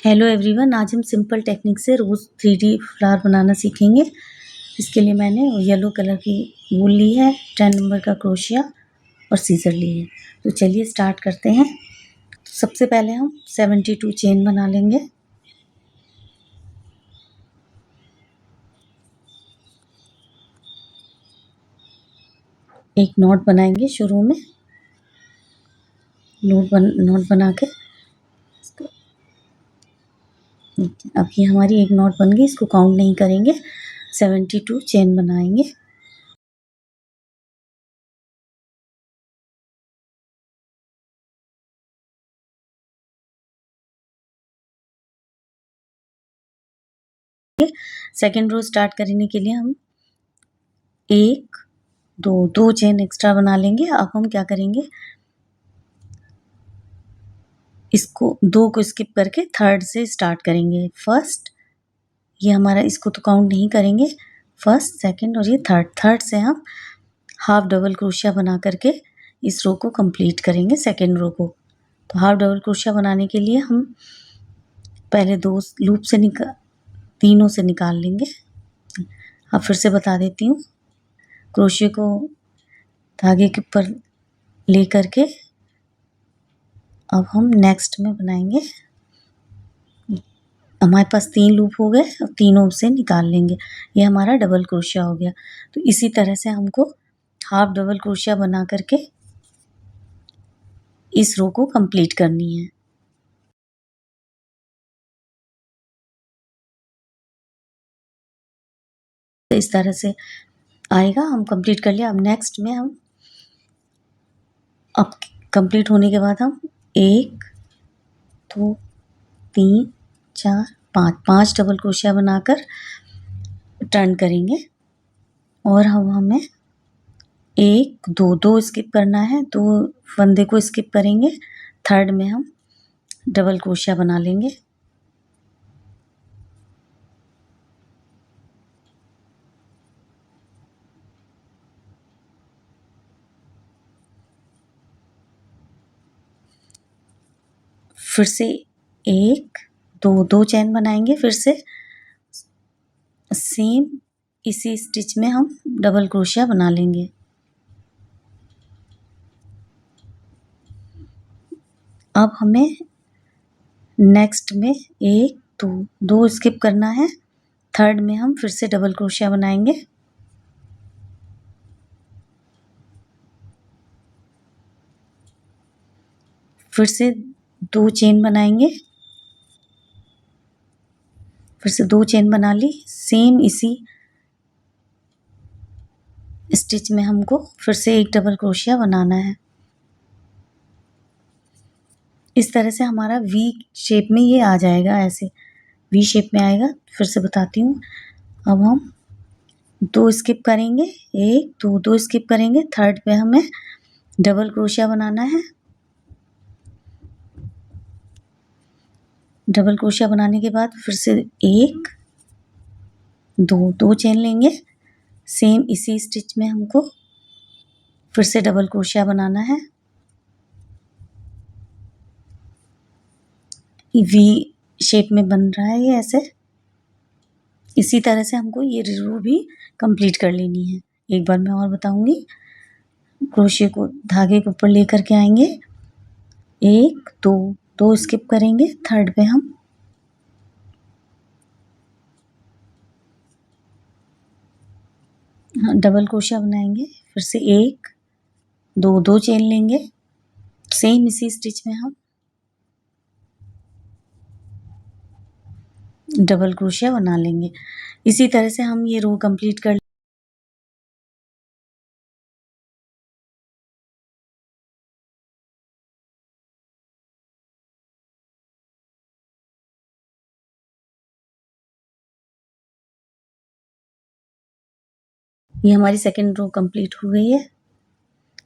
Hello everyone, आज हम simple technique से रोज़ 3D फ्लावर बनाना सीखेंगे। इसके लिए मैंने येलो कलर की वूल ली है, 10 नंबर का क्रोशिया और सीजर लिए है। तो चलिए स्टार्ट करते हैं। तो सबसे पहले हम 72 चेन बना लेंगे। एक नॉट बनाएंगे शुरू में, नॉट बना के अब ये हमारी एक नॉट बन गई। इसको काउंट नहीं करेंगे, 72 चेन बनाएंगे। सेकेंड रो स्टार्ट करने के लिए हम एक दो चेन एक्स्ट्रा बना लेंगे। अब हम क्या करेंगे, इसको दो को स्किप करके थर्ड से स्टार्ट करेंगे। फर्स्ट, ये हमारा, इसको तो काउंट नहीं करेंगे। फर्स्ट, सेकंड और ये थर्ड से हम हाफ डबल क्रोशिया बना करके इस रो को कंप्लीट करेंगे, सेकंड रो को। तो हाफ डबल क्रोशिया बनाने के लिए हम पहले दो लूप से तीनों से निकाल लेंगे। अब फिर से बता देती हूँ। क्रोशिया को धागे के ऊपर ले करके अब हम नेक्स्ट में बनाएंगे। हमारे पास 3 लूप हो गए, अब तीनों से निकाल लेंगे। ये हमारा डबल क्रोशिया हो गया। तो इसी तरह से हमको हाफ डबल क्रोशिया बना करके इस रो को कंप्लीट करनी है। तो इस तरह से आएगा, हम कंप्लीट कर लिया। अब नेक्स्ट में हम, अब कंप्लीट होने के बाद हम 1 2 3 4 5 डबल क्रोशिया बनाकर टर्न करेंगे। और हमें एक दो स्किप करना है, 2 फंदे को स्किप करेंगे। थर्ड में हम डबल क्रोशिया बना लेंगे। फिर से एक दो चैन बनाएंगे। फिर से सेम इसी स्टिच में हम डबल क्रोशिया बना लेंगे। अब हमें नेक्स्ट में एक दो स्किप करना है। थर्ड में हम फिर से डबल क्रोशिया बनाएंगे। फिर से 2 चेन बनाएंगे। फिर से 2 चेन बना ली। सेम इसी स्टिच में हमको फिर से एक डबल क्रोशिया बनाना है। इस तरह से हमारा वी शेप में ये आ जाएगा, ऐसे वी शेप में आएगा। फिर से बताती हूँ। अब हम 2 स्किप करेंगे, एक दो स्किप करेंगे। थर्ड पे हमें डबल क्रोशिया बनाना है। डबल क्रोशिया बनाने के बाद फिर से एक दो चेन लेंगे। सेम इसी स्टिच में हमको फिर से डबल क्रोशिया बनाना है। वी शेप में बन रहा है ये ऐसे। इसी तरह से हमको ये रो भी कंप्लीट कर लेनी है। एक बार मैं और बताऊंगी। क्रोशिया को धागे के ऊपर लेकर के आएंगे। एक दो स्किप करेंगे। थर्ड पे हम डबल क्रोशिया बनाएंगे। फिर से एक दो चेन लेंगे। सेम इसी स्टिच में हम डबल क्रोशिया बना लेंगे। इसी तरह से हम ये रो कंप्लीट कर। ये हमारी सेकेंड रो कंप्लीट हो गई है।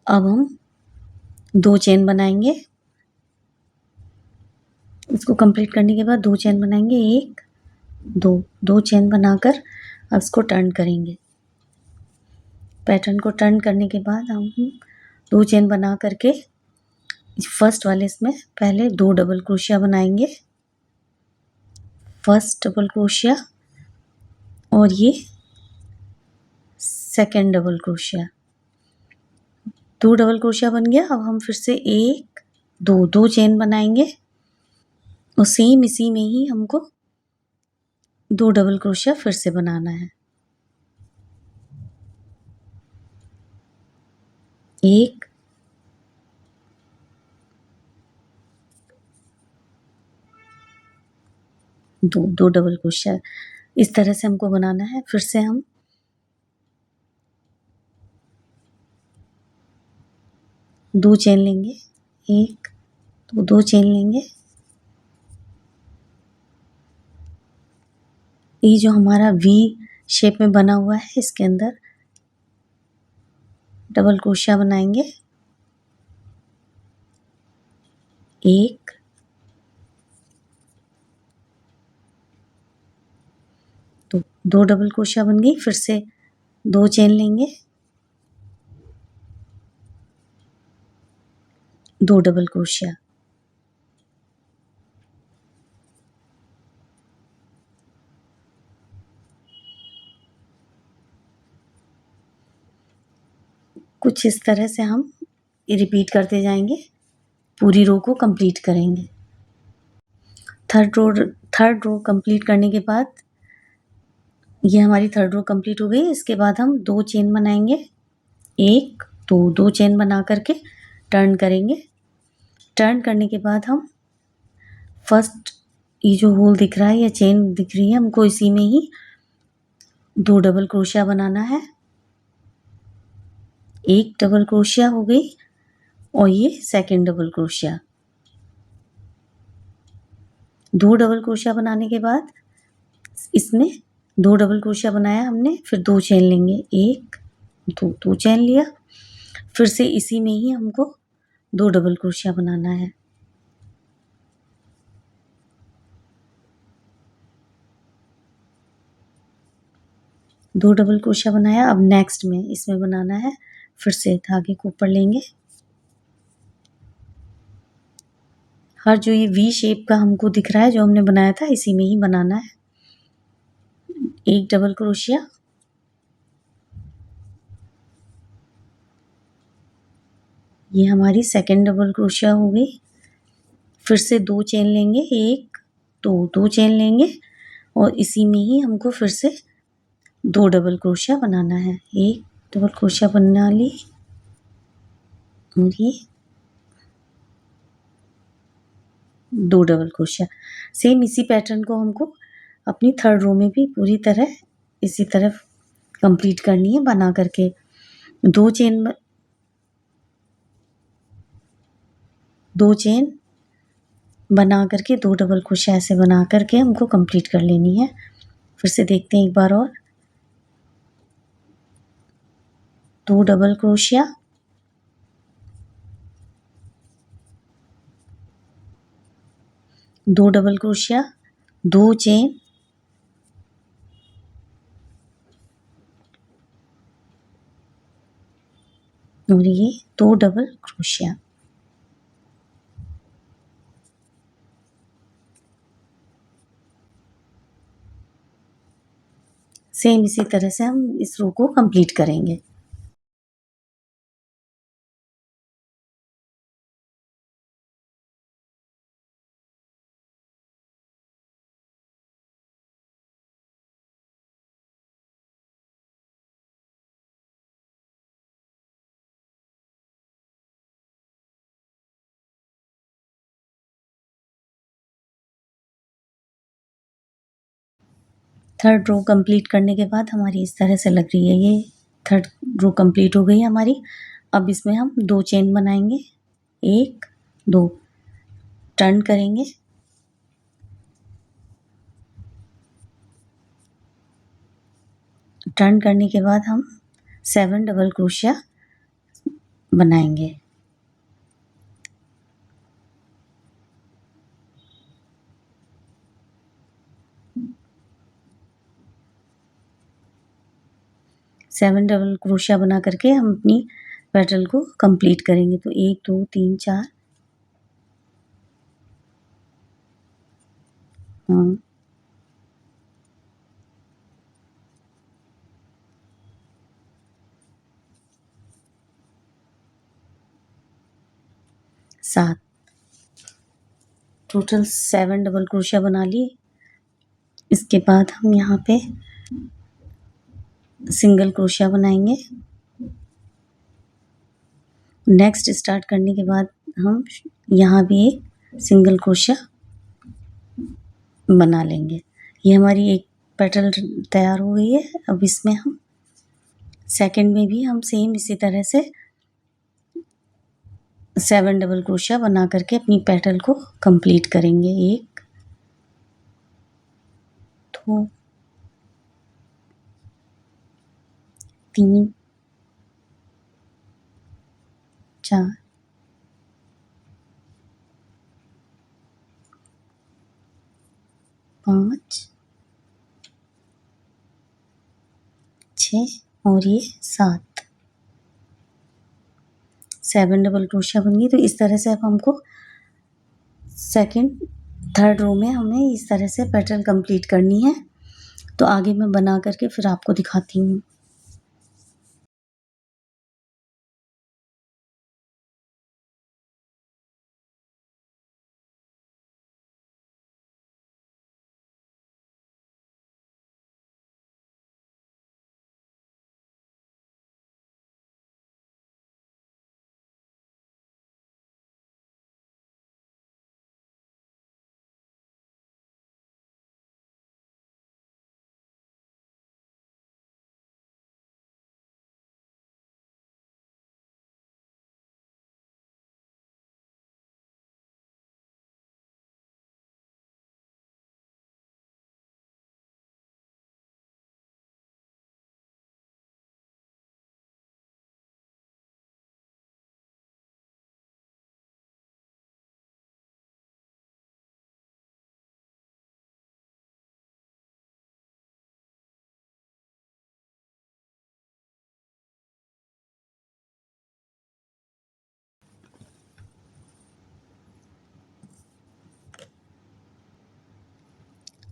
अब हम 2 चेन बनाएंगे। इसको कंप्लीट करने के बाद 2 चेन बनाएंगे। एक दो चेन बनाकर अब इसको टर्न करेंगे। पैटर्न को टर्न करने के बाद हम 2 चेन बना करके फर्स्ट वाले इसमें पहले 2 डबल क्रोशिया बनाएंगे। फर्स्ट डबल क्रोशिया और ये second double crochet, 2 double crochet बन गया। अब हम फिर से 1 2 चेन बनाएंगे और सेम इसी में ही हमको 2 डबल क्रोशिया फिर से बनाना है। 1 2 डबल क्रोशिया इस तरह से हमको बनाना है। फिर से हम 2 चेन लेंगे, 1 2 चेन लेंगे। ये जो हमारा वी शेप में बना हुआ है इसके अंदर डबल क्रोशिया बनाएंगे। 1 2 डबल क्रोशिया बन गई। फिर से 2 चेन लेंगे, 2 डबल क्रोशिया, कुछ इस तरह से हम रिपीट करते जाएंगे, पूरी रो को कंप्लीट करेंगे। थर्ड रो कंप्लीट करने के बाद ये हमारी थर्ड रो कंप्लीट हो गई। इसके बाद हम 2 चेन बनाएंगे, 1 2 चेन बना करके टर्न करेंगे। टर्न करने के बाद हम फर्स्ट ये जो होल दिख रहा है या चेन दिख रही है हमको इसी में ही 2 डबल क्रोशिया बनाना है। 1 डबल क्रोशिया हो गई और ये second double crochet. 2 double crochet बनाने के बाद इसमें 2 डबल क्रोशिया बनाया हमने, फिर 2 चेन लेंगे, 1 2 चेन लिया। फिर से इसी में ही हमको 2 डबल क्रोशिया बनाना है। 2 डबल क्रोशिया बनाया। अब नेक्स्ट में इसमें बनाना है, फिर से धागे को ऊपर लेंगे। हर जो ये वी शेप का हमको दिख रहा है जो हमने बनाया था इसी में ही बनाना है। 1 डबल क्रोशिया, ये हमारी सेकेंड डबल क्रोशिया हो गई। फिर से 2 चेन लेंगे, 1 2 चेन लेंगे और इसी में ही हमको फिर से 2 डबल क्रोशिया बनाना है। 1 डबल क्रोशिया बना ली और ये 2 डबल क्रोशिया। सेम इसी पैटर्न को हमको अपनी थर्ड रो में भी पूरी तरह इसी तरह कंप्लीट करनी है बना करके। 2 चेन बना करके 2 डबल क्रोशिया ऐसे बना करके हमको कंप्लीट कर लेनी है। फिर से देखते हैं एक बार और, 2 double crochet, 2 double crochet, 2 chain, और ये 2 डबल क्रोशिया। सेम इसी तरह से हम इस रो को कंप्लीट करेंगे। थर्ड रो कंप्लीट करने के बाद हमारी इस तरह से लग रही है। ये थर्ड रो कंप्लीट हो गई हमारी। अब इसमें हम 2 चेन बनाएंगे, 1 2 टर्न करेंगे। टर्न करने के बाद हम 7 डबल क्रोशिया बनाएंगे। सेवन डबल क्रोशिया बना करके हम अपनी पेटल को कंप्लीट करेंगे। तो 1 2 3 4 हाँ 7, टोटल 7 डबल क्रोशिया बना लिए। इसके बाद हम यहाँ पे सिंगल क्रोशिया बनाएंगे। नेक्स्ट स्टार्ट करने के बाद हम यहाँ भी एक सिंगल क्रोशिया बना लेंगे। ये हमारी एक पेटल तैयार हो गई है। अब इसमें हम सेकंड में भी हम सेम इसी तरह से 7 डबल क्रोशिया बना करके अपनी पेटल को कंप्लीट करेंगे। 1, 2, 3, 4, 5, 6 और ये 7, 7 डबल क्रोशिया बन गई। तो इस तरह से अब हमको सेकंड थर्ड रो में हमें इस तरह से पेटल कंप्लीट करनी है। तो आगे मैं बना करके फिर आपको दिखाती हूँ।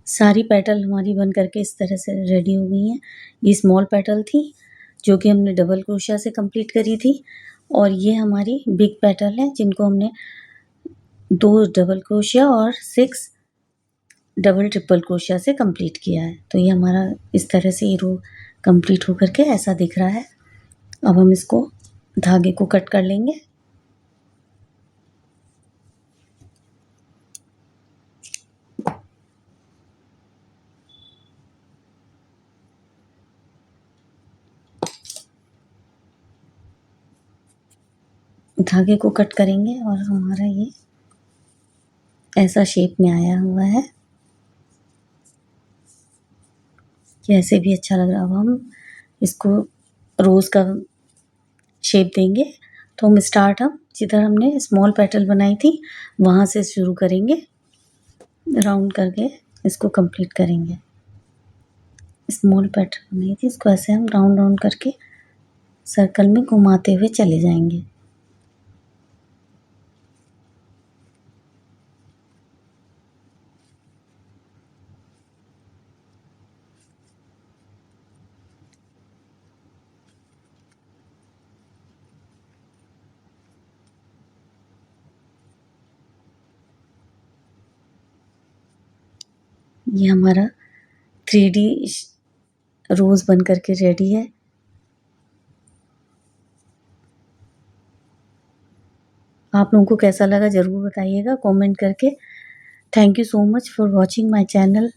सारी पेटल हमारी बन करके इस तरह से रेडी हो गई हैं। ये स्मॉल पेटल थी जो कि हमने डबल क्रोशिया से कंप्लीट करी थी, और ये हमारी बिग पेटल है जिनको हमने 2 डबल क्रोशिया और 6 डबल ट्रिपल क्रोशिया से कंप्लीट किया है। तो ये हमारा इस तरह से ये रो कंप्लीट होकर के ऐसा दिख रहा है। अब हम इसको धागे को कट कर लेंगे। धागे को कट करेंगे और हमारा ये ऐसा शेप में आया हुआ है। ये ऐसे भी अच्छा लग रहा है। अब हम इसको रोज़ का शेप देंगे। तो हम जिधर हमने स्मॉल पेटल बनाई थी वहाँ से शुरू करेंगे, राउंड करके इसको कंप्लीट करेंगे। स्मॉल पेटल बनाई थी, इसको ऐसे हम राउंड राउंड करके सर्कल में घुमाते हुए चले जाएंगे। ये हमारा 3D रोज़ बन करके रेडी है। आप लोगों को कैसा लगा ज़रूर बताइएगा कमेंट करके। Thank you so much for watching my channel.